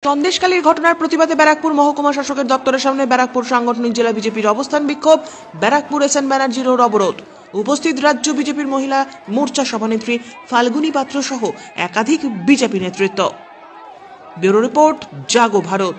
সন্দেশখালীর ঘটনার প্রতিবাদে ব্যারাকপুর মহকুমা শাসকের দপ্তরের সামনে ব্যারাকপুর সাংগঠনিক জেলা বিজেপির অবস্থান বিক্ষোভ, Barrackpore S N Banerjee road অবরোধ। উপস্থিত রাজ্য বিজেপির মহিলা মোর্চা সভানেত্রী ফাল্গুনী পাত্র সহ একাধিক বিজেপি নেতৃত্ব। ব্যুরো রিপোর্ট, জাগো ভারত।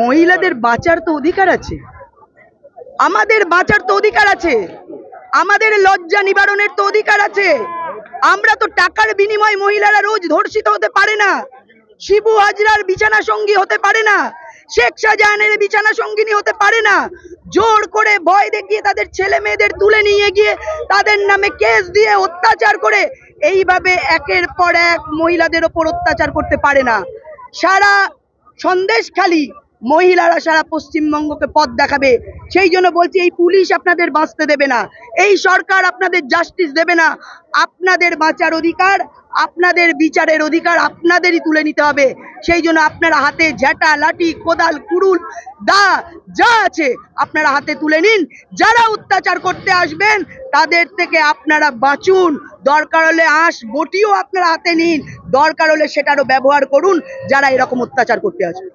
মহিলাদের বাঁচার তো অধিকার আছে, আমাদের বাঁচার তো অধিকার আছে, আমাদের লজ্জা নিবারণের তো অধিকার আছে। আমরা তো টাকার বিনিময়ে মহিলারা রোজ ধর্ষিত হতে পারে না, শিবু হাজরার বিছানা সঙ্গী হতে পারে না, শেখ শাহজাহানের বিছানা সঙ্গিনী হতে পারে না। জোর করে ভয় দেখিয়ে তাদের ছেলে মেয়েদের তুলে নিয়ে গিয়ে তাদের নামে কেস দিয়ে অত্যাচার করে এইভাবে একের পর এক মহিলাদের ওপর অত্যাচার করতে পারে না। সারা সন্দেশখালী মহিলারা সারা পশ্চিমবঙ্গকে পথ দেখাবে। সেই জন্য বলছি, এই পুলিশ আপনাদের বাঁচতে দেবে না, এই সরকার আপনাদের জাস্টিস দেবে না। আপনাদের বাঁচার অধিকার, আপনাদের বিচারের অধিকার আপনাদেরই তুলে নিতে হবে। সেই জন্য আপনারা হাতে ঝাঁটা, লাঠি, কোদাল, কুড়ুল, দা যা আছে আপনারা হাতে তুলে নিন। যারা অত্যাচার করতে আসবেন তাদের থেকে আপনারা বাঁচুন। দরকার হলে আঁশ বটিও আপনারা হাতে নিন, দরকার হলে সেটারও ব্যবহার করুন যারা এরকম অত্যাচার করতে আসবে।